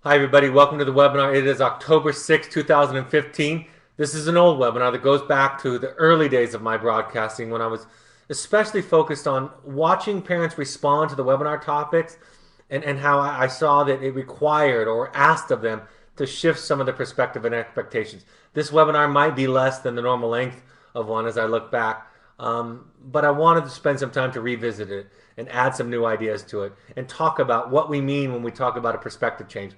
Hi, everybody. Welcome to the webinar. It is October 6th, 2015. This is an old webinar that goes back to the early days of my broadcasting when I was especially focused on watching parents respond to the webinar topics and how I saw that it required or asked of them to shift some of the perspective and expectations. This webinar might be less than the normal length of one as I look back, but I wanted to spend some time to revisit it and add some new ideas to it and talk about what we mean when we talk about a perspective change.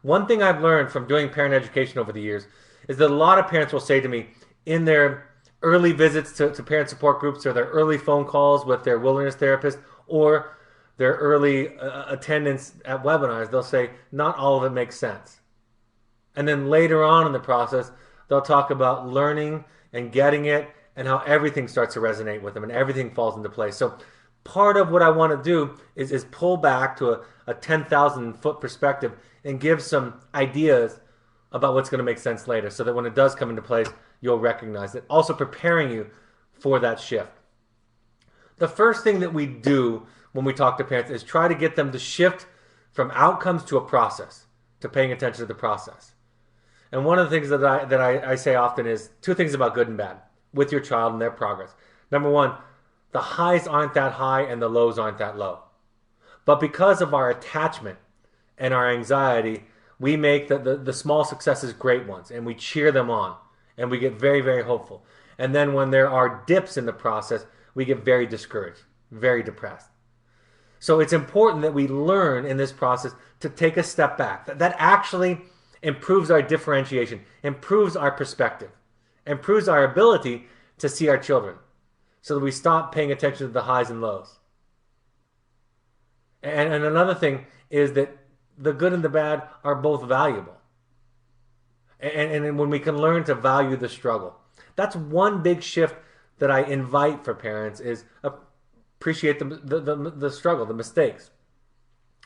One thing I've learned from doing parent education over the years is that a lot of parents will say to me in their early visits to parent support groups or their early phone calls with their wilderness therapist or their early attendance at webinars, they'll say, not all of it makes sense. And then later on in the process, they'll talk about learning and getting it and how everything starts to resonate with them and everything falls into place. So part of what I want to do is pull back to a 10,000 foot perspective and give some ideas about what's going to make sense later so that when it does come into place, you'll recognize it. Also preparing you for that shift. The first thing that we do when we talk to parents is try to get them to shift from outcomes to a process, to paying attention to the process. And one of the things that I say often is two things about good and bad with your child and their progress. Number one, the highs aren't that high and the lows aren't that low. But because of our attachment and our anxiety, we make the small successes great ones and we cheer them on and we get very, very hopeful. And then when there are dips in the process, we get very discouraged, very depressed. So it's important that we learn in this process to take a step back. That actually improves our differentiation, improves our perspective, improves our ability to see our children so that we stop paying attention to the highs and lows. And another thing is that the good and the bad are both valuable. And when we can learn to value the struggle, that's one big shift that I invite for parents is appreciate the struggle, the mistakes.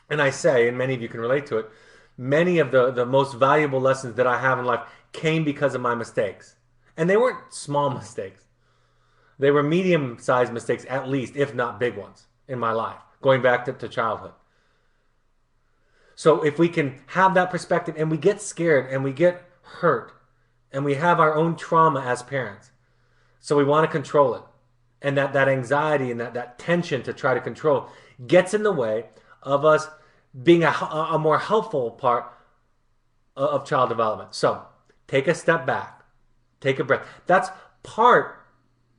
And I say, and many of you can relate to it, many of the most valuable lessons that I have in life came because of my mistakes. And they weren't small mistakes. They were medium-sized mistakes, at least, if not big ones, in my life, going back to childhood. So if we can have that perspective and we get scared and we get hurt and we have our own trauma as parents, so we want to control it. And that anxiety and that tension to try to control gets in the way of us being a more helpful part of child development. So take a step back, take a breath. That's part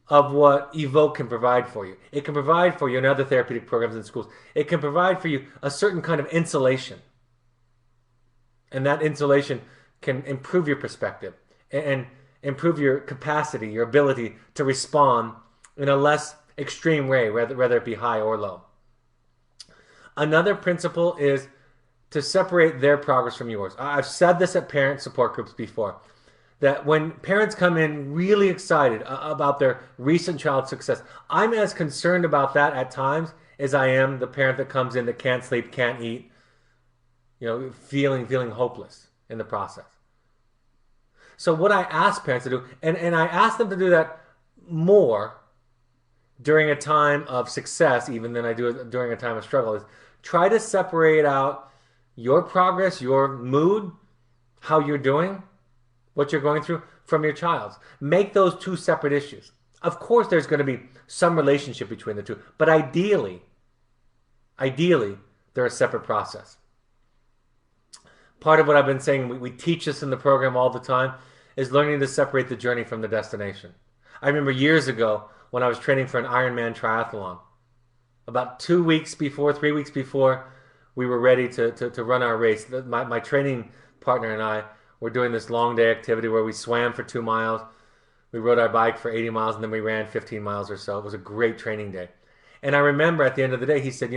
of what Evoke can provide for you. It can provide for you in other therapeutic programs in schools. It can provide for you a certain kind of insulation. And that insulation can improve your perspective and improve your capacity, your ability to respond in a less extreme way, whether it be high or low. Another principle is to separate their progress from yours. I've said this at parent support groups before, that when parents come in really excited about their recent child success, I'm as concerned about that at times as I am the parent that comes in that can't sleep, can't eat, feeling hopeless in the process. So what I ask parents to do, and I ask them to do that more during a time of success, even than I do it during a time of struggle, is try to separate out your progress, your mood, how you're doing, what you're going through from your child's. Make those two separate issues. Of course, there's going to be some relationship between the two, but ideally, they're a separate process. Part of what I've been saying, we teach this in the program all the time, is learning to separate the journey from the destination. I remember years ago when I was training for an Ironman triathlon. About 2 weeks before, 3 weeks before we were ready to run our race, my training partner and I were doing this long day activity where we swam for 2 miles, we rode our bike for 80 miles, and then we ran 15 miles or so. It was a great training day. And I remember at the end of the day, he said,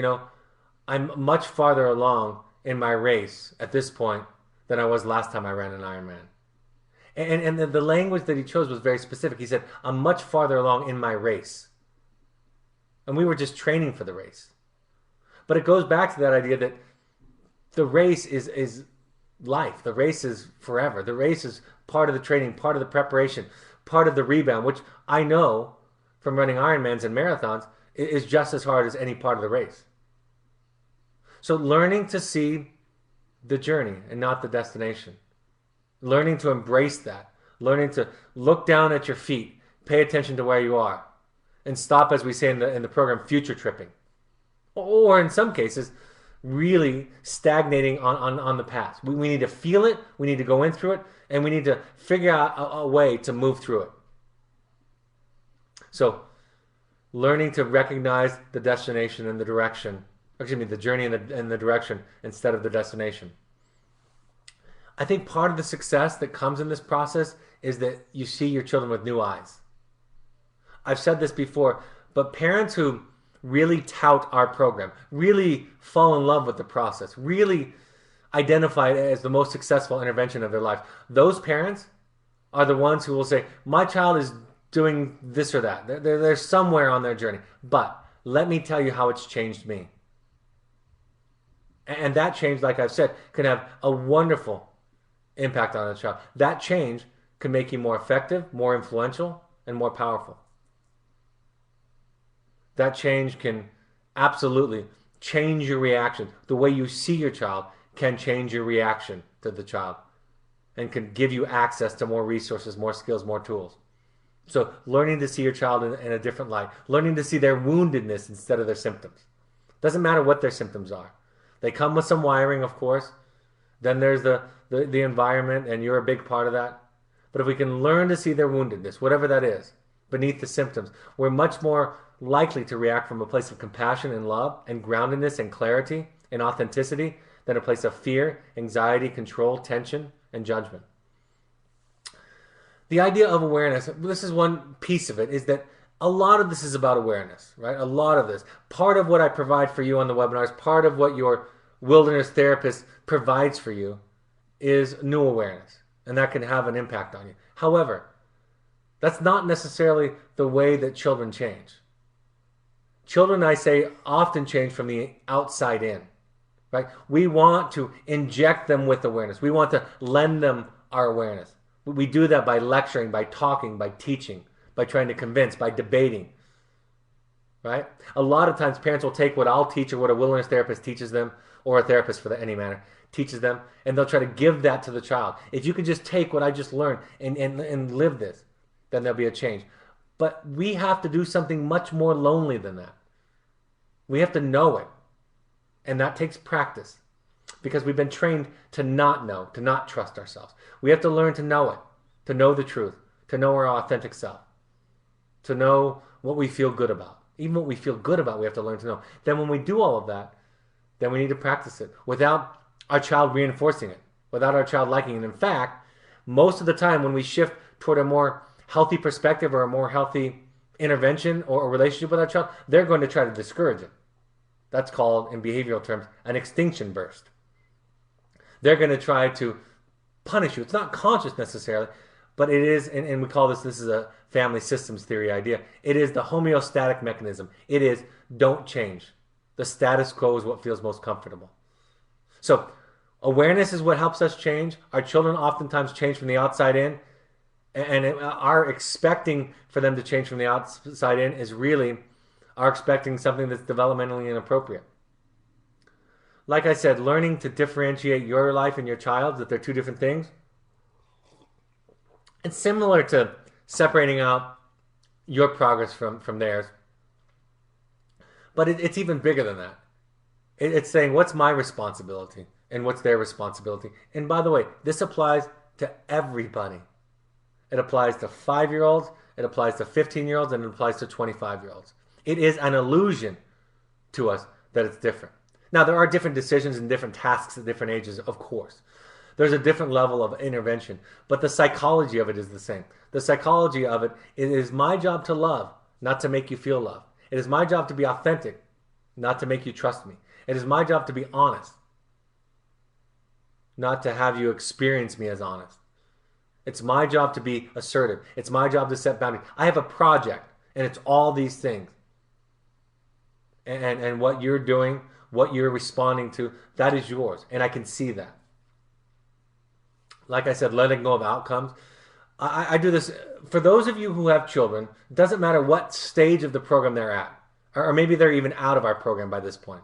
I'm much farther along in my race at this point than I was last time I ran an Ironman. And the language that he chose was very specific. He said, I'm much farther along in my race. And we were just training for the race. But it goes back to that idea that the race is life. The race is forever. The race is part of the training, part of the preparation, part of the rebound, which I know from running Ironmans and marathons is just as hard as any part of the race. So learning to see the journey and not the destination. Learning to embrace that, learning to look down at your feet, pay attention to where you are, and stop, as we say in the program, future tripping. Or in some cases, really stagnating on the past. We need to feel it, we need to go in through it, and we need to figure out a way to move through it. So, learning to recognize the destination and the direction, excuse me, the journey and the direction instead of the destination. I think part of the success that comes in this process is that you see your children with new eyes. I've said this before, but parents who really tout our program, really fall in love with the process, really identify it as the most successful intervention of their life, those parents are the ones who will say, my child is doing this or that. They're somewhere on their journey. But let me tell you how it's changed me. And that change, like I've said, can have a wonderful impact on a child. That change can make you more effective, more influential, and more powerful. That change can absolutely change your reaction. The way you see your child can change your reaction to the child and can give you access to more resources, more skills, more tools. So learning to see your child in a different light, learning to see their woundedness instead of their symptoms. Doesn't matter what their symptoms are. They come with some wiring, of course. Then there's the environment, and you're a big part of that. But if we can learn to see their woundedness, whatever that is, beneath the symptoms, we're much more likely to react from a place of compassion and love and groundedness and clarity and authenticity than a place of fear, anxiety, control, tension, and judgment. The idea of awareness, this is one piece of it, is that a lot of this is about awareness, right? A lot of this. Part of what I provide for you on the webinars, part of what your wilderness therapist provides for you is new awareness, and that can have an impact on you. However, that's not necessarily the way that children change. Children, I say, often change from the outside in, right? We want to inject them with awareness. We want to lend them our awareness. We do that by lecturing, by talking, by teaching, by trying to convince, by debating, right? A lot of times parents will take what I'll teach or what a wilderness therapist teaches them, or a therapist for any matter, teaches them, and they'll try to give that to the child. If you could just take what I just learned and live this, then there'll be a change. But we have to do something much more lonely than that. We have to know it. And that takes practice. Because we've been trained to not know, to not trust ourselves. We have to learn to know it, to know the truth, to know our authentic self, to know what we feel good about. Even what we feel good about, we have to learn to know. Then when we do all of that, then we need to practice it without our child reinforcing it, without our child liking it. In fact, most of the time when we shift toward a more healthy perspective or a more healthy intervention or a relationship with our child, they're going to try to discourage it. That's called, in behavioral terms, an extinction burst. They're going to try to punish you. It's not conscious necessarily, but it is, and we call this is a family systems theory idea. It is the homeostatic mechanism. It is don't change. The status quo is what feels most comfortable. So awareness is what helps us change. Our children oftentimes change from the outside in, and our expecting for them to change from the outside in is really our expecting something that's developmentally inappropriate. Like I said, learning to differentiate your life and your child's, that they're two different things. It's similar to separating out your progress from theirs. But it's even bigger than that. It's saying, what's my responsibility and what's their responsibility? And by the way, this applies to everybody. It applies to 5-year-olds, it applies to 15-year-olds, and it applies to 25-year-olds. It is an illusion to us that it's different. Now, there are different decisions and different tasks at different ages, of course. There's a different level of intervention, but the psychology of it is the same. The psychology of it is my job to love, not to make you feel loved. It is my job to be authentic, not to make you trust me. It is my job to be honest, not to have you experience me as honest. It's my job to be assertive. It's my job to set boundaries. I have a project, and it's all these things. And what you're doing, what you're responding to, that is yours. And I can see that. Like I said, letting go of outcomes. I do this for those of you who have children. It doesn't matter what stage of the program they're at, or maybe they're even out of our program by this point.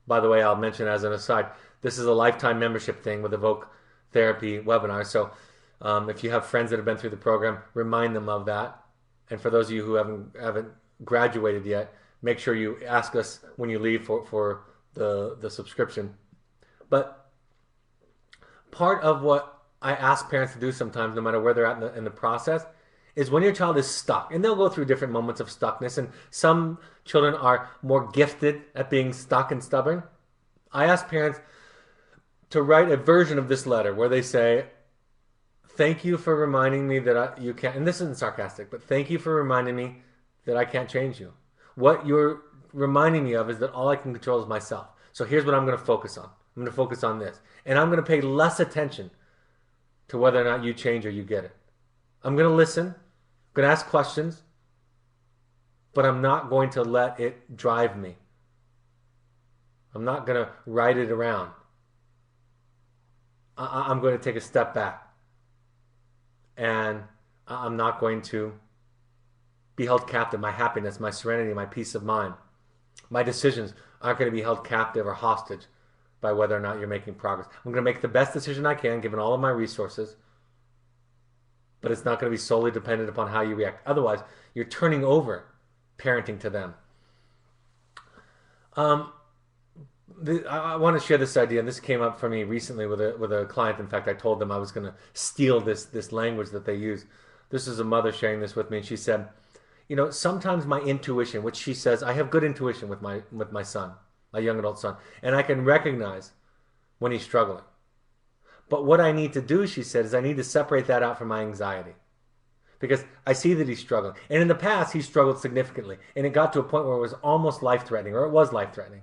By the way, I'll mention as an aside, this is a lifetime membership thing with Evoke Therapy webinars. So if you have friends that have been through the program, remind them of that. And for those of you who haven't graduated yet, make sure you ask us when you leave for the subscription. But part of what I ask parents to do sometimes, no matter where they're at in the process, is when your child is stuck, and they'll go through different moments of stuckness, and some children are more gifted at being stuck and stubborn. I ask parents to write a version of this letter where they say, thank you for reminding me that you can't, and this isn't sarcastic, but thank you for reminding me that I can't change you. What you're reminding me of is that all I can control is myself. So here's what I'm going to focus on. I'm going to focus on this. And I'm going to pay less attention to whether or not you change or you get it. I'm going to listen. I'm going to ask questions. But I'm not going to let it drive me. I'm not going to ride it around. I'm going to take a step back. And I'm not going to be held captive. My happiness, my serenity, my peace of mind, my decisions aren't going to be held captive or hostage by whether or not you're making progress. I'm going to make the best decision I can given all of my resources, but it's not going to be solely dependent upon how you react. Otherwise, you're turning over parenting to them. I want to share this idea, and this came up for me recently with a client. In fact, I told them I was going to steal this language that they use. This is a mother sharing this with me, and she said, sometimes my intuition, which she says, I have good intuition with my son, my young adult son, and I can recognize when he's struggling. But what I need to do, she said, is I need to separate that out from my anxiety. Because I see that he's struggling. And in the past, he struggled significantly. And it got to a point where it was almost life-threatening, or it was life-threatening.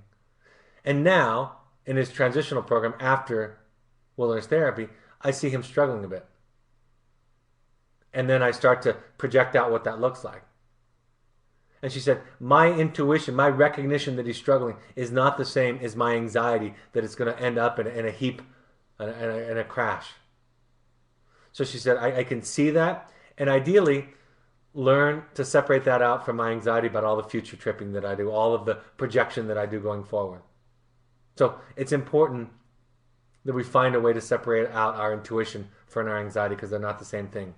And now, in his transitional program after wilderness therapy, I see him struggling a bit. And then I start to project out what that looks like. And she said, my intuition, my recognition that he's struggling is not the same as my anxiety that it's going to end up in a heap, in a crash. So she said, I can see that, and ideally learn to separate that out from my anxiety about all the future tripping that I do, all of the projection that I do going forward. So it's important that we find a way to separate out our intuition from our anxiety, because they're not the same thing.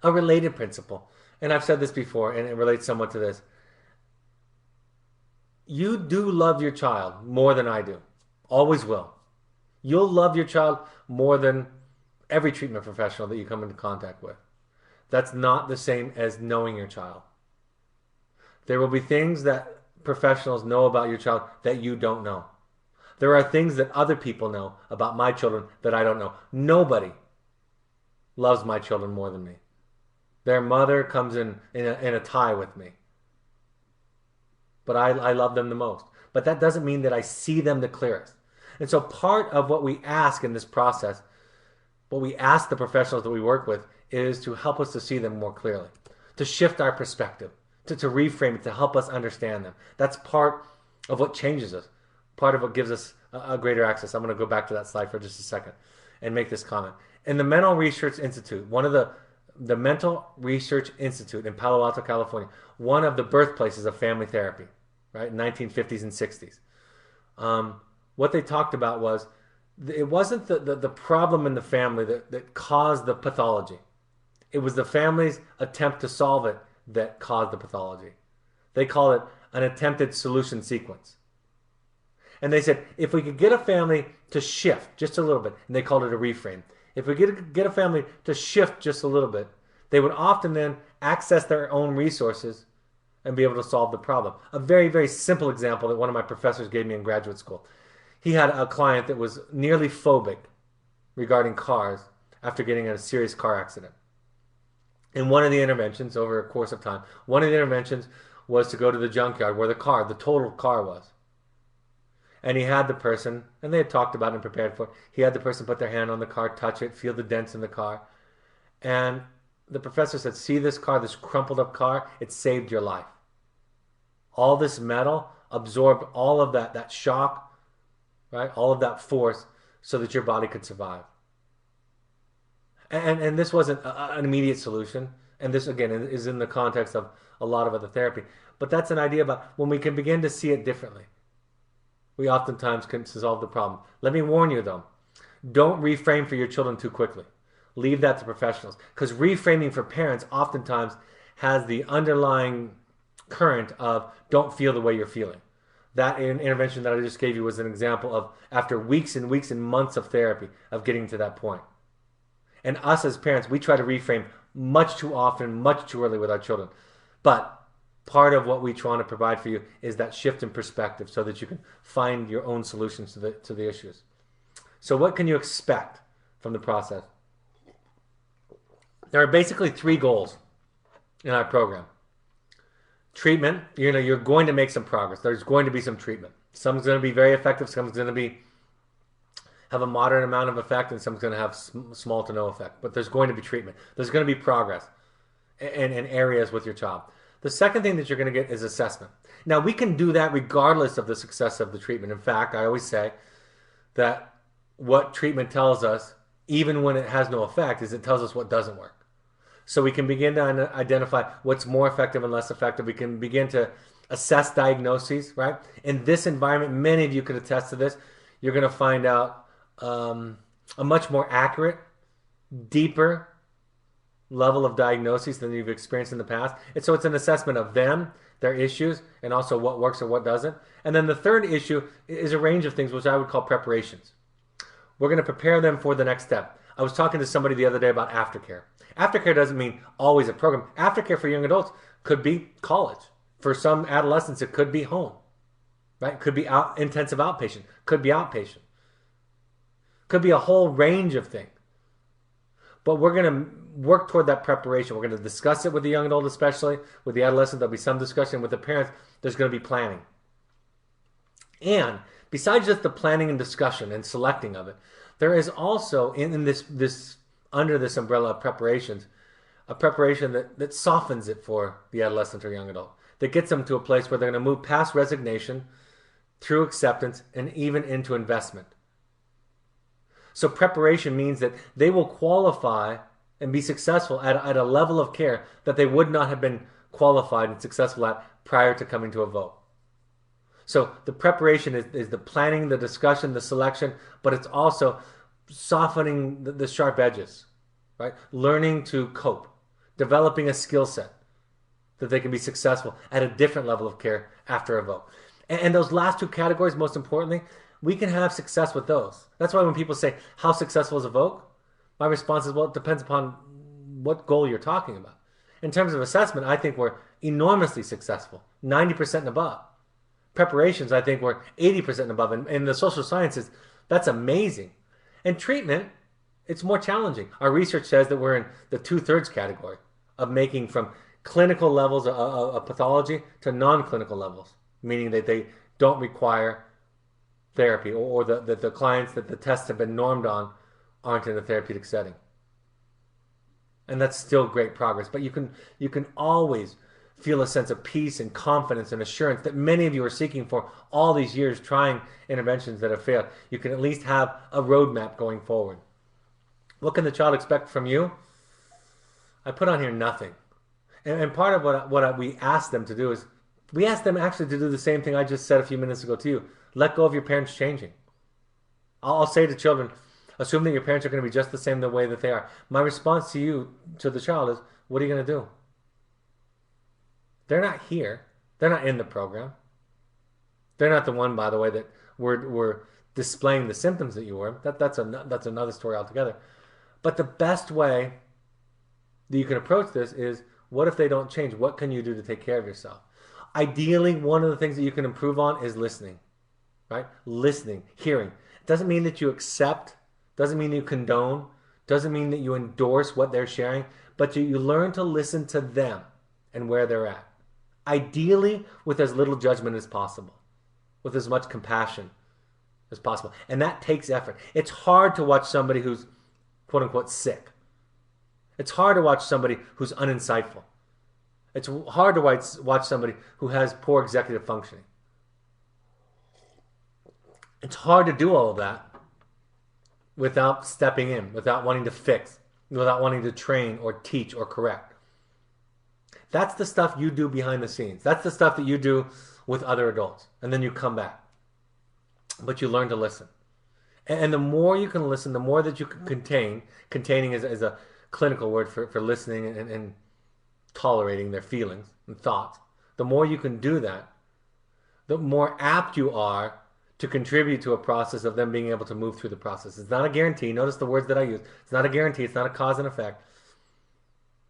A related principle, and I've said this before, and it relates somewhat to this. You do love your child more than I do. Always will. You'll love your child more than every treatment professional that you come into contact with. That's not the same as knowing your child. There will be things that professionals know about your child that you don't know. There are things that other people know about my children that I don't know. Nobody loves my children more than me. Their mother comes in a tie with me. But I love them the most. But that doesn't mean that I see them the clearest. And so part of what we ask in this process, what we ask the professionals that we work with, is to help us to see them more clearly, to shift our perspective, to reframe it, to help us understand them. That's part of what changes us, part of what gives us a greater access. I'm going to go back to that slide for just a second and make this comment. In the Mental Research Institute, one of the Mental Research Institute in Palo Alto, California, one of the birthplaces of family therapy, right, 1950s and 60s. What they talked about was it wasn't the problem in the family that caused the pathology. It was the family's attempt to solve it that caused the pathology. They call it an attempted solution sequence. And they said, if we could get a family to shift just a little bit, and they called it a reframe. If we get a family to shift just a little bit, they would often then access their own resources and be able to solve the problem. A very, very simple example that one of my professors gave me in graduate school. He had a client that was nearly phobic regarding cars after getting in a serious car accident. And one of the interventions over a course of time, one of the interventions was to go to the junkyard where the total car was. And he had the person, and they had talked about it and prepared for it, he had the person put their hand on the car, touch it, feel the dents in the car. And the professor said, see this car, this crumpled up car? It saved your life. All this metal absorbed all of that shock, right? All of that force so that your body could survive. And this wasn't an immediate solution. And this, again, is in the context of a lot of other therapy. But that's an idea about when we can begin to see it differently. we oftentimes can solve the problem. Let me warn you though, don't reframe for your children too quickly. Leave that to professionals, because reframing for parents oftentimes has the underlying current of don't feel the way you're feeling. That intervention that I just gave you was an example of after weeks and weeks and months of therapy of getting to that point. And us as parents, we try to reframe much too often, much too early with our children. But part of what we try to provide for you is that shift in perspective so that you can find your own solutions to the issues. So what can you expect from the process? There are basically three goals in our program. Treatment, you're going to make some progress. There's going to be some treatment. Some's going to be very effective. Some's going to have a moderate amount of effect, and some's going to have small to no effect. But there's going to be treatment. There's going to be progress in areas with your child. The second thing that you're going to get is assessment. Now, we can do that regardless of the success of the treatment. In fact, I always say that what treatment tells us, even when it has no effect, is it tells us what doesn't work. So we can begin to identify what's more effective and less effective. We can begin to assess diagnoses, right? In this environment, many of you could attest to this. You're going to find out a much more accurate, deeper level of diagnoses than you've experienced in the past. And so it's an assessment of them, their issues, and also what works or what doesn't. And then the third issue is a range of things, which I would call preparations. We're going to prepare them for the next step. I was talking to somebody the other day about aftercare. Aftercare doesn't mean always a program. Aftercare for young adults could be college. For some adolescents, it could be home, right? Could be intensive outpatient. Could be outpatient. Could be a whole range of things. But we're going to work toward that preparation. We're going to discuss it with the young adult, especially with the adolescent. There'll be some discussion with the parents. There's going to be planning. And besides just the planning and discussion and selecting of it, there is also in this under this umbrella of preparations, a preparation that softens it for the adolescent or young adult, that gets them to a place where they're going to move past resignation, through acceptance, and even into investment. So preparation means that they will qualify and be successful at a level of care that they would not have been qualified and successful at prior to coming to a vote. So the preparation is the planning, the discussion, the selection, but it's also softening the sharp edges, right? Learning to cope, developing a skill set that they can be successful at a different level of care after a vote. And those last two categories, most importantly, we can have success with those. That's why when people say, how successful is a vote? My response is, well, it depends upon what goal you're talking about. In terms of assessment, I think we're enormously successful, 90% and above. Preparations, I think we're 80% and above. And in the social sciences, that's amazing. And treatment, it's more challenging. Our research says that we're in the 2/3 category of making from clinical levels of pathology to non-clinical levels, meaning that they don't require therapy, or that the clients that the tests have been normed on aren't in a therapeutic setting. And that's still great progress. But you can always feel a sense of peace and confidence and assurance that many of you are seeking for all these years trying interventions that have failed. You can at least have a roadmap going forward. What can the child expect from you? I put on here nothing. And part of what we ask them to do is, we ask them actually to do the same thing I just said a few minutes ago to you. Let go of your parents changing. I'll say to children, assume that your parents are going to be just the same the way that they are. My response to you, to the child, is, what are you going to do? They're not here. They're not in the program. They're not the one, by the way, that we're displaying the symptoms that you were. That's another story altogether. But the best way that you can approach this is, what if they don't change? What can you do to take care of yourself? Ideally, one of the things that you can improve on is listening, right? Listening, hearing. It doesn't mean that you accept, doesn't mean you condone, doesn't mean that you endorse what they're sharing, but you learn to listen to them and where they're at. Ideally, with as little judgment as possible, with as much compassion as possible. And that takes effort. It's hard to watch somebody who's, quote unquote, sick. It's hard to watch somebody who's uninsightful. It's hard to watch somebody who has poor executive functioning. It's hard to do all of that without stepping in, without wanting to fix, without wanting to train or teach or correct. That's the stuff you do behind the scenes. That's the stuff that you do with other adults. And then you come back. but you learn to listen. And the more you can listen, the more that you can contain. Containing is a clinical word for listening and tolerating their feelings and thoughts. The more you can do that, the more apt you are to contribute to a process of them being able to move through the process. It's not a guarantee. Notice the words that I use. It's not a guarantee. It's not a cause and effect.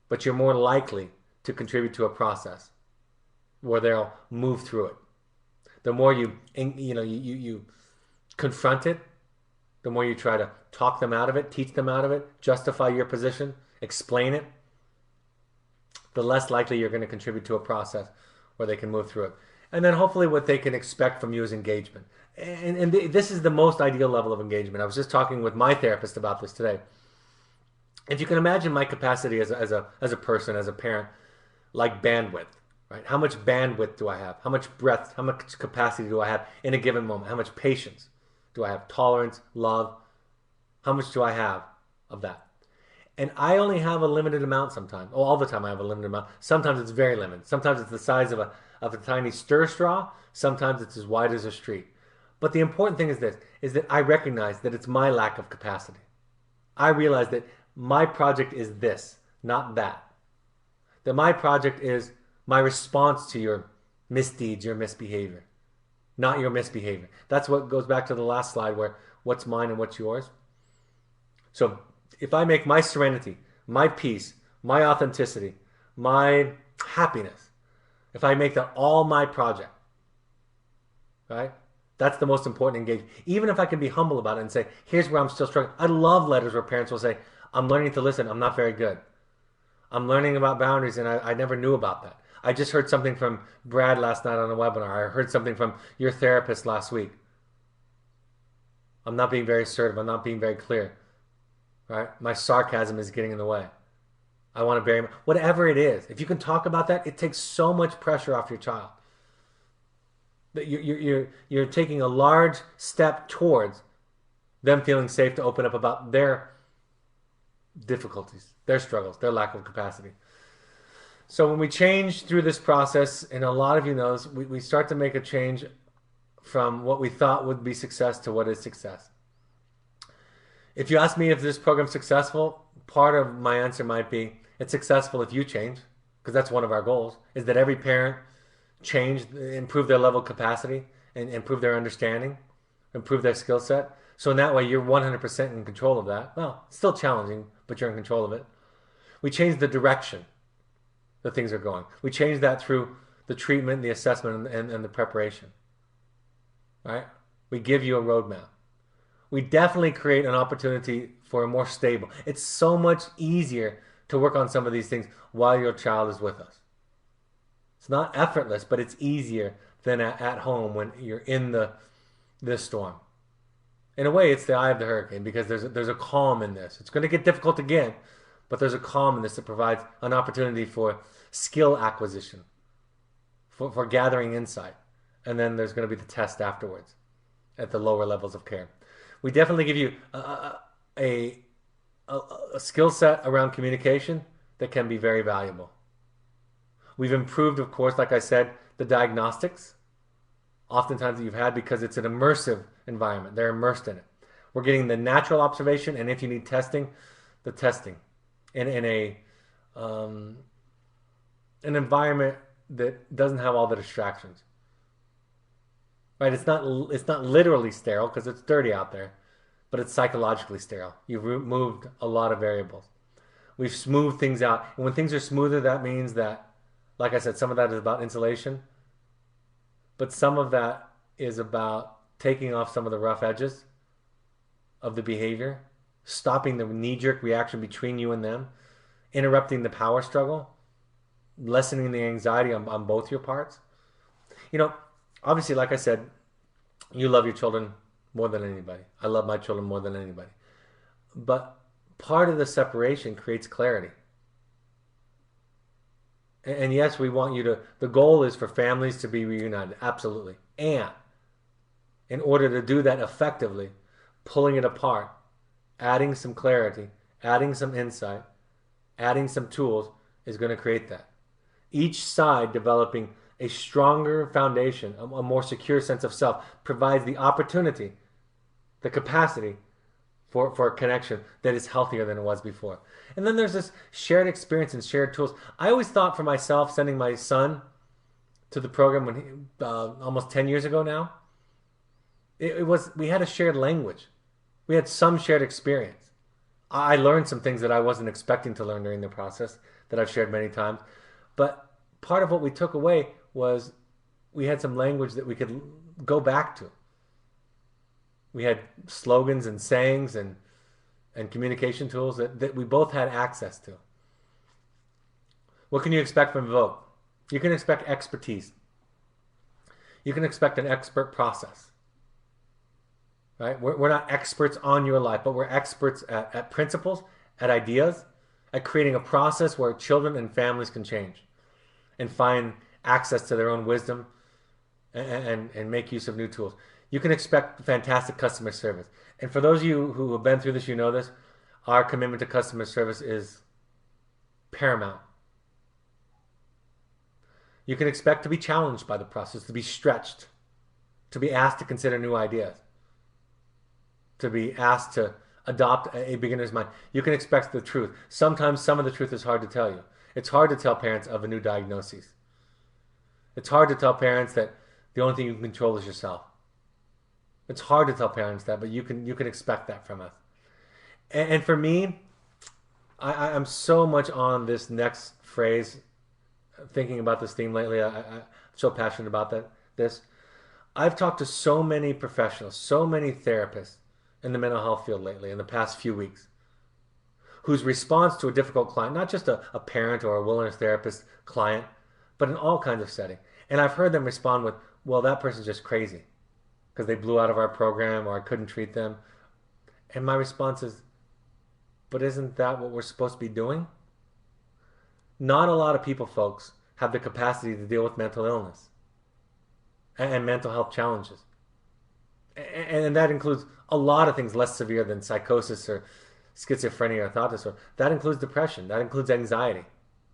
But you're more likely to contribute to a process where they'll move through it. The more you confront it, the more you try to talk them out of it, teach them out of it, justify your position, explain it, the less likely you're going to contribute to a process where they can move through it. And then hopefully what they can expect from you is engagement. And this is the most ideal level of engagement. I was just talking with my therapist about this today. If you can imagine my capacity as a person, as a parent, like bandwidth, right? How much bandwidth do I have? How much breadth, how much capacity do I have in a given moment? How much patience do I have? Tolerance, love, how much do I have of that? And I only have a limited amount sometimes. Oh, all the time I have a limited amount. Sometimes it's very limited. Sometimes it's the size of a tiny stir straw. Sometimes it's as wide as a street. But the important thing is this, is that I recognize that it's my lack of capacity. I realize that my project is this, not that. That my project is my response to your misdeeds, your misbehavior, not your misbehavior. That's what goes back to the last slide where what's mine and what's yours. So if I make my serenity, my peace, my authenticity, my happiness, if I make that all my project, right? That's the most important engagement. Even if I can be humble about it and say, here's where I'm still struggling. I love letters where parents will say, I'm learning to listen. I'm not very good. I'm learning about boundaries and I never knew about that. I just heard something from Brad last night on a webinar. I heard something from your therapist last week. I'm not being very assertive. I'm not being very clear. Right? My sarcasm is getting in the way. I want to bury my, whatever it is. If you can talk about that, it takes so much pressure off your child. That you're taking a large step towards them feeling safe to open up about their difficulties, their struggles, their lack of capacity. So when we change through this process, and a lot of you knows, we start to make a change from what we thought would be success to what is success. If you ask me if this program's successful, part of my answer might be it's successful if you change, because that's one of our goals, is that every parent change, improve their level of capacity, and improve their understanding, improve their skill set. So in that way, you're 100% in control of that. Well, it's still challenging, but you're in control of it. We change the direction that things are going. We change that through the treatment, the assessment, and the preparation. Right? We give you a roadmap. We definitely create an opportunity for a more stable. It's so much easier to work on some of these things while your child is with us. It's not effortless, but it's easier than at home when you're in this storm. In a way, it's the eye of the hurricane because there's a calm in this. It's going to get difficult again, but there's a calm in this that provides an opportunity for skill acquisition, for gathering insight. And then there's going to be the test afterwards at the lower levels of care. We definitely give you a skill set around communication that can be very valuable. We've improved, of course, like I said, the diagnostics, oftentimes that you've had because it's an immersive environment. They're immersed in it. We're getting the natural observation, and if you need testing, the testing in an environment that doesn't have all the distractions. Right? It's not literally sterile because it's dirty out there, but it's psychologically sterile. You've removed a lot of variables. We've smoothed things out, and when things are smoother, that means that, like I said, some of that is about insulation, but some of that is about taking off some of the rough edges of the behavior, stopping the knee-jerk reaction between you and them, interrupting the power struggle, lessening the anxiety on both your parts. You know, obviously, like I said, you love your children more than anybody. I love my children more than anybody. But part of the separation creates clarity. And yes, we want you to, the goal is for families to be reunited, absolutely. And in order to do that effectively, pulling it apart, adding some clarity, adding some insight, adding some tools is going to create that. Each side developing A stronger foundation, a more secure sense of self, provides the opportunity, the capacity for a connection that is healthier than it was before. And then there's this shared experience and shared tools. I always thought for myself, sending my son to the program when almost 10 years ago now, it was we had a shared language. We had some shared experience. I learned some things that I wasn't expecting to learn during the process that I've shared many times. But part of what we took away was we had some language that we could go back to. We had slogans and sayings and communication tools that we both had access to. What can you expect from Vogue? You can expect expertise. You can expect an expert process. Right? We're not experts on your life, but we're experts at principles, at ideas, at creating a process where children and families can change and find access to their own wisdom and make use of new tools. You can expect fantastic customer service. And for those of you who have been through this, you know this, our commitment to customer service is paramount. You can expect to be challenged by the process, to be stretched, to be asked to consider new ideas, to be asked to adopt a beginner's mind. You can expect the truth. Sometimes some of the truth is hard to tell you. It's hard to tell parents of a new diagnosis. It's hard to tell parents that the only thing you can control is yourself. It's hard to tell parents that, but you can expect that from us. And for me, I'm so much on this next phrase, thinking about this theme lately. I'm so passionate about this. I've talked to so many professionals, so many therapists in the mental health field lately in the past few weeks, whose response to a difficult client, not just a parent or a wilderness therapist client, but in all kinds of settings. And I've heard them respond with, well, that person's just crazy because they blew out of our program or I couldn't treat them. And my response is, but isn't that what we're supposed to be doing? Not a lot of people, folks, have the capacity to deal with mental illness and mental health challenges. And that includes a lot of things less severe than psychosis or schizophrenia or thought disorder. That includes depression. That includes anxiety.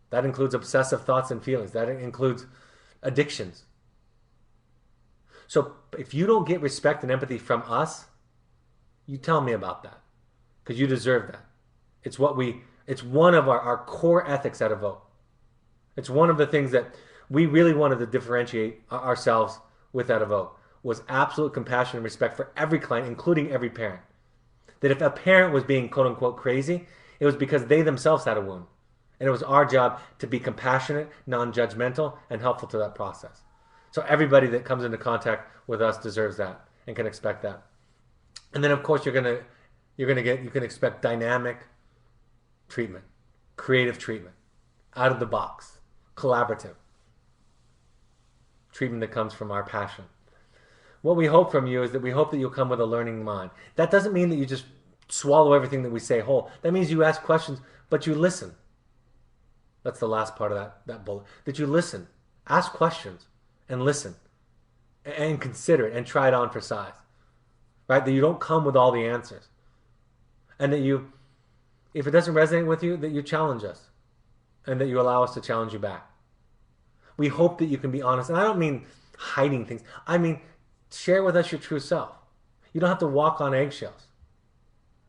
That includes obsessive thoughts and feelings. That includes addictions. So if you don't get respect and empathy from us, you tell me about that because you deserve that. It's one of our core ethics at Evoke. It's one of the things that we really wanted to differentiate ourselves with at Evoke was absolute compassion and respect for every client, including every parent. That if a parent was being quote unquote crazy, it was because they themselves had a wound. And it was our job to be compassionate, non-judgmental, and helpful to that process. So everybody that comes into contact with us deserves that and can expect that. And then of course you can expect dynamic treatment, creative treatment, out of the box, collaborative treatment that comes from our passion. What we hope from you is that we hope that you'll come with a learning mind. That doesn't mean that you just swallow everything that we say whole. That means you ask questions, but you listen. That's the last part of that bullet. That you listen, ask questions, and listen, and consider it, and try it on for size. Right? That you don't come with all the answers. And that you, if it doesn't resonate with you, that you challenge us. And that you allow us to challenge you back. We hope that you can be honest. And I don't mean hiding things. I mean, share with us your true self. You don't have to walk on eggshells.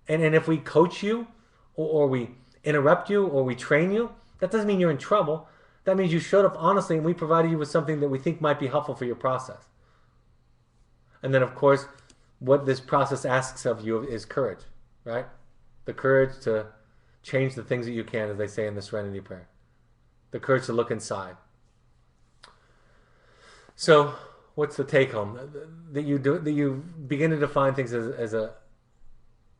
And if we coach you, or we interrupt you, or we train you, that doesn't mean you're in trouble. That means you showed up honestly and we provided you with something that we think might be helpful for your process. And then, of course, what this process asks of you is courage, right? The courage to change the things that you can, as they say in the Serenity Prayer. The courage to look inside. So, what's the take home? That you begin to define things as a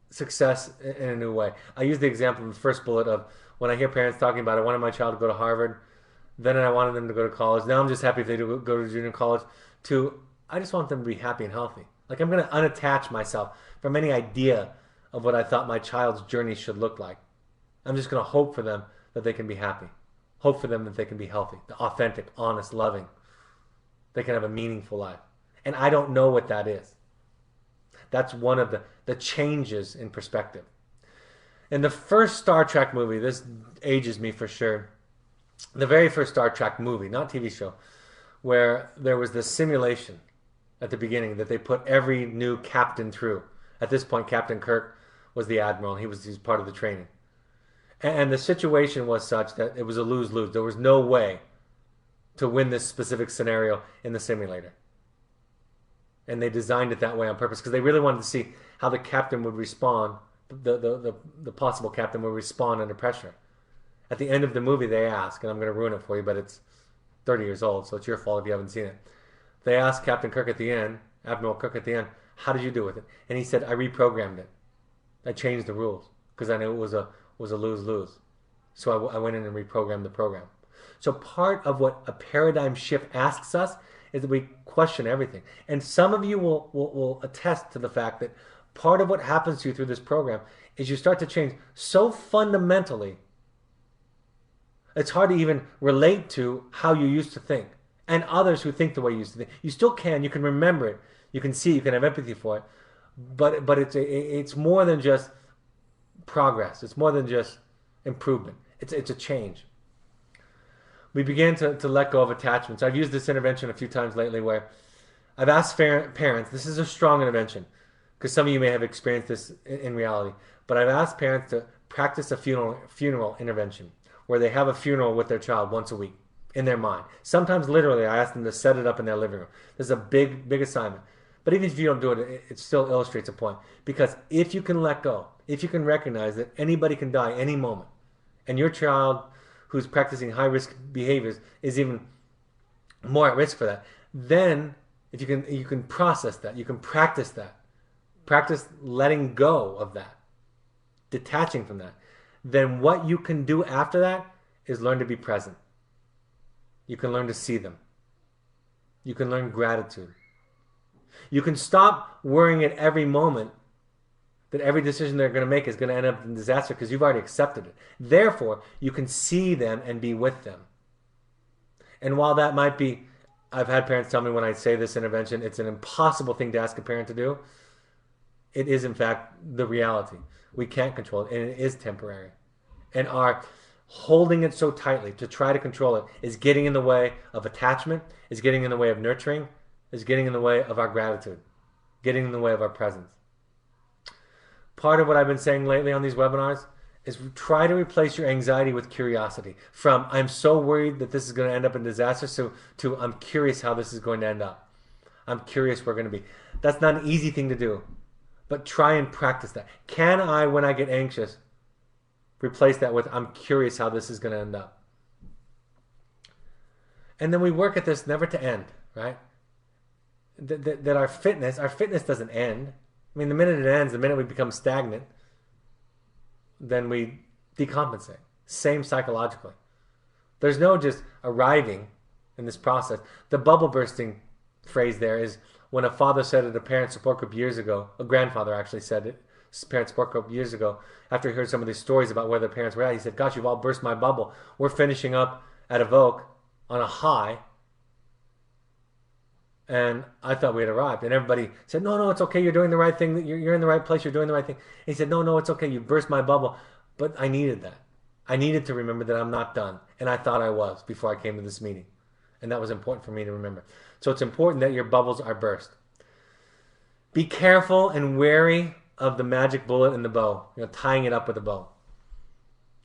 success in a new way. I use the example in the first bullet of when I hear parents talking about I wanted my child to go to Harvard, then I wanted them to go to college. Now I'm just happy if they do go to junior college. To I just want them to be happy and healthy. Like I'm going to unattach myself from any idea of what I thought my child's journey should look like. I'm just going to hope for them that they can be happy. Hope for them that they can be healthy, authentic, honest, loving. They can have a meaningful life. And I don't know what that is. That's one of the changes in perspective. In the first Star Trek movie, this ages me for sure. The very first Star Trek movie, not TV show, where there was this simulation at the beginning that they put every new captain through. At this point, Captain Kirk was the admiral, and he was part of the training. And the situation was such that it was a lose-lose. There was no way to win this specific scenario in the simulator. And they designed it that way on purpose because they really wanted to see how the captain would respond, the possible captain would respond under pressure. At the end of the movie, they ask, and I'm going to ruin it for you, but it's 30 years old, so it's your fault if you haven't seen it. They asked Captain Kirk at the end, Admiral Kirk at the end, how did you do with it? And he said, I reprogrammed it. I changed the rules because I knew it was a lose-lose. So I went in and reprogrammed the program. So part of what a paradigm shift asks us is that we question everything. And some of you will attest to the fact that part of what happens to you through this program is you start to change so fundamentally, it's hard to even relate to how you used to think and others who think the way you used to think. You still can. You can remember it. You can see it. You can have empathy for it. But it's more than just progress. It's more than just improvement. It's a change. We began to let go of attachments. I've used this intervention a few times lately where I've asked parents, this is a strong intervention because some of you may have experienced this in reality, but I've asked parents to practice a funeral intervention where they have a funeral with their child once a week in their mind. Sometimes literally I ask them to set it up in their living room. This is a big excitement. But even if you don't do it, it still illustrates a point. Because if you can let go, if you can recognize that anybody can die any moment, and your child who's practicing high-risk behaviors is even more at risk for that, then if you can process that, you can practice that, practice letting go of that, detaching from that, then what you can do after that is learn to be present. You can learn to see them. You can learn gratitude. You can stop worrying at every moment that every decision they're going to make is going to end up in disaster because you've already accepted it. Therefore, you can see them and be with them. And while that might be, I've had parents tell me when I say this intervention, it's an impossible thing to ask a parent to do. It is, in fact, the reality. We can't control it, and it is temporary. And our holding it so tightly to try to control it is getting in the way of attachment, is getting in the way of nurturing, is getting in the way of our gratitude, getting in the way of our presence. Part of what I've been saying lately on these webinars is try to replace your anxiety with curiosity. From I'm so worried that this is going to end up in disaster to I'm curious how this is going to end up. I'm curious where we're going to be. That's not an easy thing to do, but try and practice that. Can I, when I get anxious, replace that with I'm curious how this is going to end up? And then we work at this never to end, right? That our fitness doesn't end. I mean, the minute it ends, the minute we become stagnant, then we decompensate. Same psychologically. There's no just arriving in this process. The bubble bursting phrase there is when a father said at a parent support group years ago, a grandfather actually said it, parent support group years ago, after he heard some of these stories about where the parents were at, he said, gosh, you've all burst my bubble. We're finishing up at Evoke on a high, and I thought we had arrived. And everybody said, no, it's okay. You're doing the right thing. You're in the right place. You're doing the right thing. And he said, no, it's okay. You burst my bubble. But I needed that. I needed to remember that I'm not done. And I thought I was before I came to this meeting. And that was important for me to remember. So it's important that your bubbles are burst. Be careful and wary of the magic bullet and the bow. Tying it up with a bow.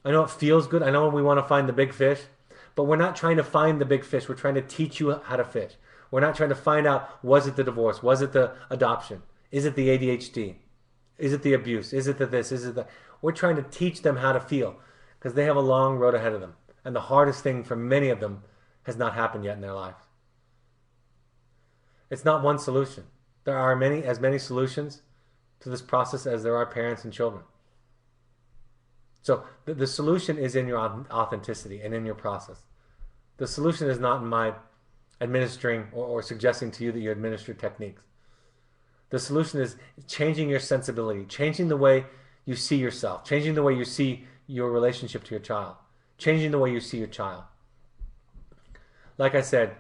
I know it feels good. I know we want to find the big fish. But we're not trying to find the big fish. We're trying to teach you how to fish. We're not trying to find out, was it the divorce? Was it the adoption? Is it the ADHD? Is it the abuse? Is it the this? Is it the... We're trying to teach them how to feel because they have a long road ahead of them. And the hardest thing for many of them has not happened yet in their lives. It's not one solution. There are as many solutions to this process as there are parents and children. So the solution is in your authenticity and in your process. The solution is not in my administering or suggesting to you that you administer techniques. The solution is changing your sensibility, changing the way you see yourself, changing the way you see your relationship to your child, changing the way you see your child. Like I said,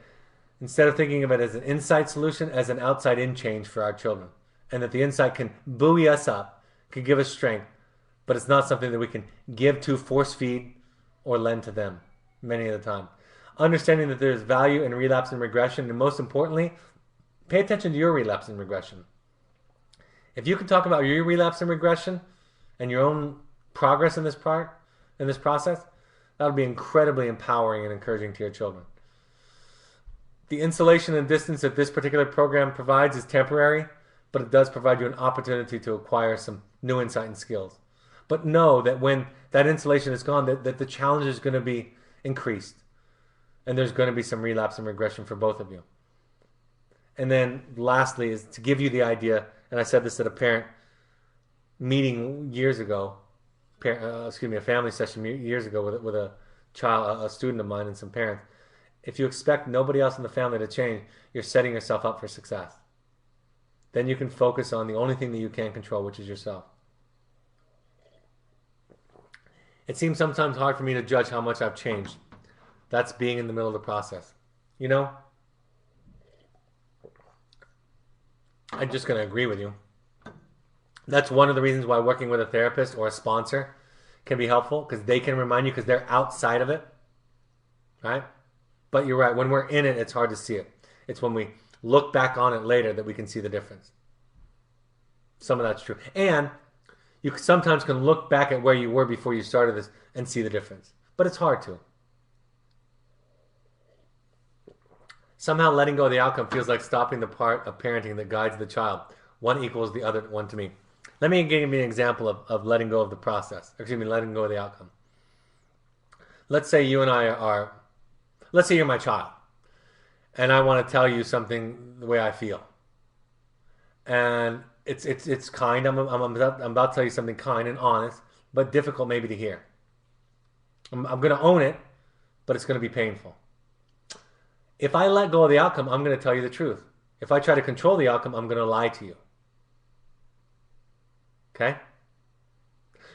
instead of thinking of it as an inside solution, as an outside-in change for our children, and that the inside can buoy us up, can give us strength, but it's not something that we can give to, force feed, or lend to them many of the time. understanding that there's value in relapse and regression, and most importantly, pay attention to your relapse and regression. If you can talk about your relapse and regression and your own progress in this process, that would be incredibly empowering and encouraging to your children. The insulation and distance that this particular program provides is temporary, but it does provide you an opportunity to acquire some new insight and skills. But know that when that insulation is gone, that the challenge is going to be increased. And there's going to be some relapse and regression for both of you. And then lastly is to give you the idea, and I said this at a parent meeting years ago, a family session years ago with a child, a student of mine and some parents. If you expect nobody else in the family to change, you're setting yourself up for success. Then you can focus on the only thing that you can control, which is yourself. It seems sometimes hard for me to judge how much I've changed. That's being in the middle of the process. You know, I'm just going to agree with you. That's one of the reasons why working with a therapist or a sponsor can be helpful, because they can remind you because they're outside of it, right? But you're right. When we're in it, it's hard to see it. It's when we look back on it later that we can see the difference. Some of that's true. And you sometimes can look back at where you were before you started this and see the difference. But it's hard to. Somehow letting go of the outcome feels like stopping the part of parenting that guides the child. One equals the other one to me. Let me give you an example of letting go of the process. Letting go of the outcome. Let's say you and I are, let's say you're my child, and I want to tell you something the way I feel. And it's kind. I'm about to tell you something kind and honest, but difficult maybe to hear. I'm going to own it, but it's going to be painful. If I let go of the outcome, I'm going to tell you the truth. If I try to control the outcome, I'm going to lie to you. Okay?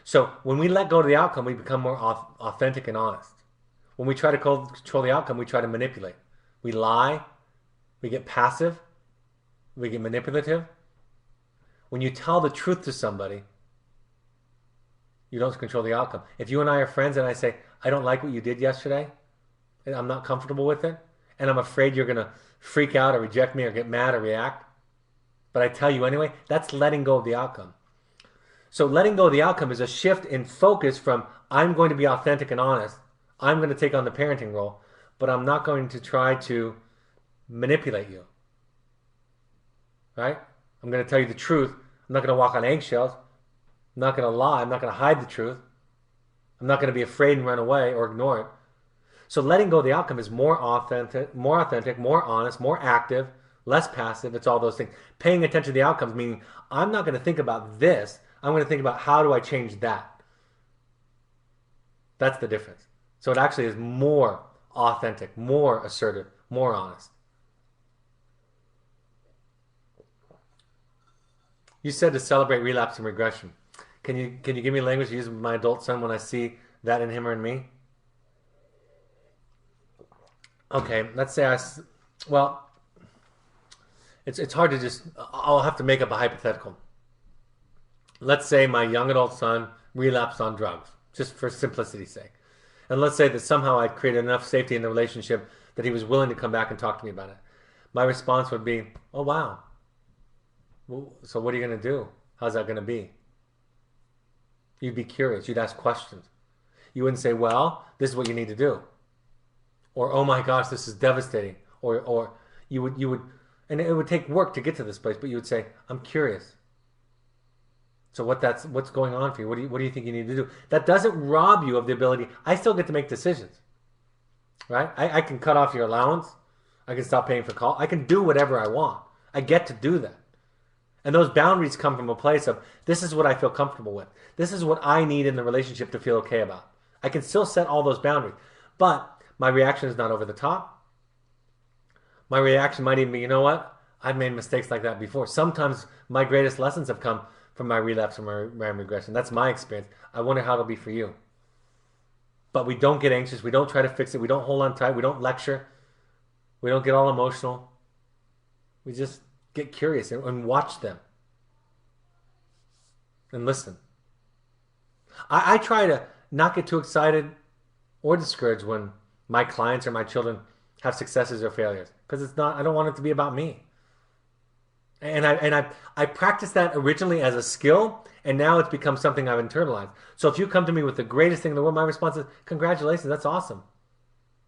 So when we let go of the outcome, we become more authentic and honest. When we try to control the outcome, we try to manipulate. We lie. We get passive. We get manipulative. When you tell the truth to somebody, you don't control the outcome. If you and I are friends and I say, I don't like what you did yesterday, and I'm not comfortable with it, and I'm afraid you're going to freak out or reject me or get mad or react, but I tell you anyway, that's letting go of the outcome. So letting go of the outcome is a shift in focus from I'm going to be authentic and honest, I'm going to take on the parenting role, but I'm not going to try to manipulate you. Right? I'm going to tell you the truth. I'm not going to walk on eggshells. I'm not going to lie. I'm not going to hide the truth. I'm not going to be afraid and run away or ignore it. So letting go of the outcome is more authentic, more honest, more active, less passive. It's all those things. Paying attention to the outcomes, meaning I'm not going to think about this. I'm going to think about how do I change that. That's the difference. So it actually is more authentic, more assertive, more honest. You said to celebrate relapse and regression. Can you give me language to use with my adult son when I see that in him or in me? Okay, let's say well, it's hard to just, I'll have to make up a hypothetical. Let's say my young adult son relapsed on drugs, just for simplicity's sake. And let's say that somehow I created enough safety in the relationship that he was willing to come back and talk to me about it. My response would be, oh, wow. Well, so what are you going to do? How's that going to be? You'd be curious. You'd ask questions. You wouldn't say, well, this is what you need to do. Or, oh my gosh, this is devastating. Or you would, and it would take work to get to this place, but you would say, I'm curious. So what's going on for you? What do you think you need to do? That doesn't rob you of the ability. I still get to make decisions, right? I can cut off your allowance. I can stop paying for call. I can do whatever I want. I get to do that. And those boundaries come from a place of, this is what I feel comfortable with. This is what I need in the relationship to feel okay about. I can still set all those boundaries. But my reaction is not over the top. My reaction might even be, you know what? I've made mistakes like that before. Sometimes my greatest lessons have come from my relapse and my regression. That's my experience. I wonder how it'll be for you. But we don't get anxious. We don't try to fix it. We don't hold on tight. We don't lecture. We don't get all emotional. We just get curious and watch them. And listen. I try to not get too excited or discouraged when my clients or my children have successes or failures, because it's not. I don't want it to be about me. And I practiced that originally as a skill, and now it's become something I've internalized. So if you come to me with the greatest thing in the world, my response is, "Congratulations, that's awesome."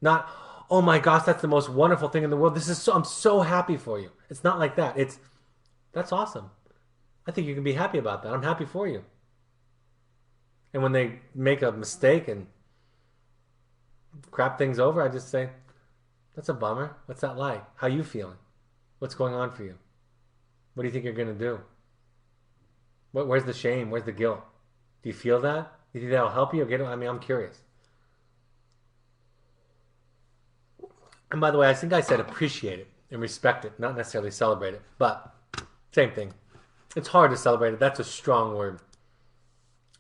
Not, "Oh my gosh, that's the most wonderful thing in the world. I'm so happy for you." It's not like that. It's, "That's awesome. I think you can be happy about that. I'm happy for you." And when they make a mistake and crap things over, I just say, "That's a bummer. What's that like? How you feeling? What's going on for you? What do you think you're gonna do? Where's the shame? Where's the guilt? Do you feel that? Do you think that'll help you or get it? I mean, I'm curious." And by the way, I think I said appreciate it and respect it, not necessarily celebrate it. But same thing. It's hard to celebrate it. That's a strong word.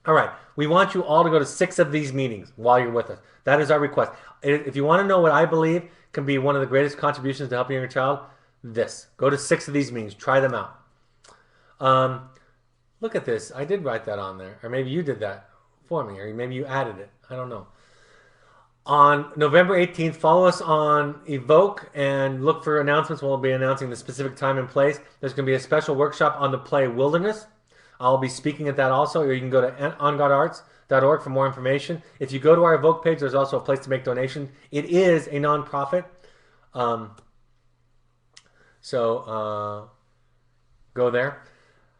All right. We want you all to go to 6 of these meetings while you're with us. That is our request. If you want to know what I believe can be one of the greatest contributions to helping your child, this. Go to 6 of these meetings. Try them out. Um, Look at this. I did write that on there. Or maybe you did that for me. Or maybe you added it. I don't know. On November 18th, follow us on Evoke and look for announcements. We'll be announcing the specific time and place. There's going to be a special workshop on the play Wilderness. I'll be speaking at that also, or you can go to ongodarts.org for more information. If you go to our Evoke page, there's also a place to make donations. It is a nonprofit. Um, so go there.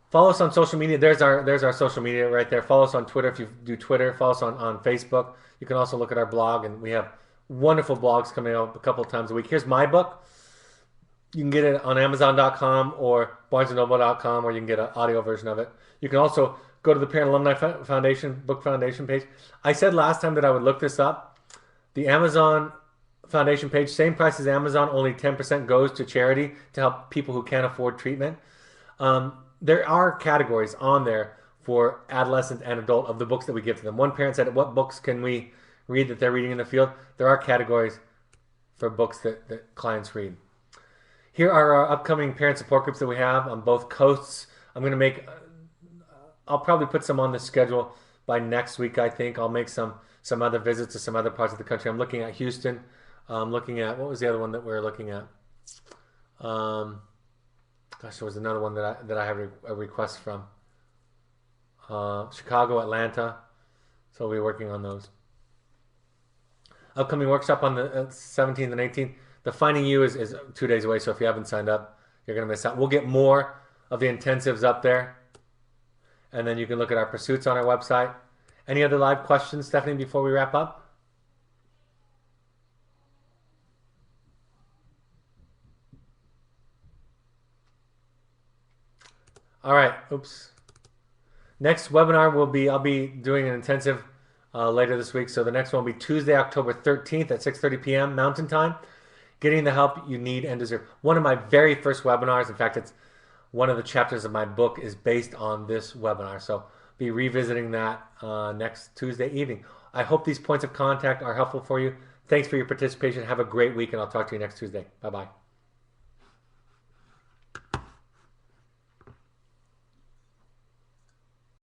Follow us on social media. There's our social media right there. Follow us on Twitter if you do Twitter. Follow us on Facebook. You can also look at our blog, and we have wonderful blogs coming out a couple of times a week. Here's my book. You can get it on Amazon.com or BarnesandNoble.com, or you can get an audio version of it. You can also go to the Parent Alumni Foundation Book Foundation page. I said last time that I would look this up. The Amazon Foundation page, same price as Amazon, only 10% goes to charity to help people who can't afford treatment. There are categories on there for adolescent and adult of the books that we give to them. One parent said, "What books can we read that they're reading in the field?" There are categories for books that clients read. Here are our upcoming parent support groups that we have on both coasts. I'll probably put some on the schedule by next week, I think. I'll make some other visits to some other parts of the country. I'm looking at Houston. I'm looking at, what was the other one that we were looking at? Gosh, there was another one that I have a request from. Chicago, Atlanta. So we'll be working on those. Upcoming workshop on the 17th and 18th. The Finding You is 2 days away, so if you haven't signed up, you're going to miss out. We'll get more of the intensives up there. And then you can look at our pursuits on our website. Any other live questions, Stephanie, before we wrap up? All right. Oops. Next webinar I'll be doing an intensive later this week. So the next one will be Tuesday, October 13th at 6:30 p.m. Mountain Time. Getting the help you need and deserve. One of my very first webinars. In fact, it's one of the chapters of my book is based on this webinar. So be revisiting that next Tuesday evening. I hope these points of contact are helpful for you. Thanks for your participation. Have a great week, and I'll talk to you next Tuesday. Bye-bye.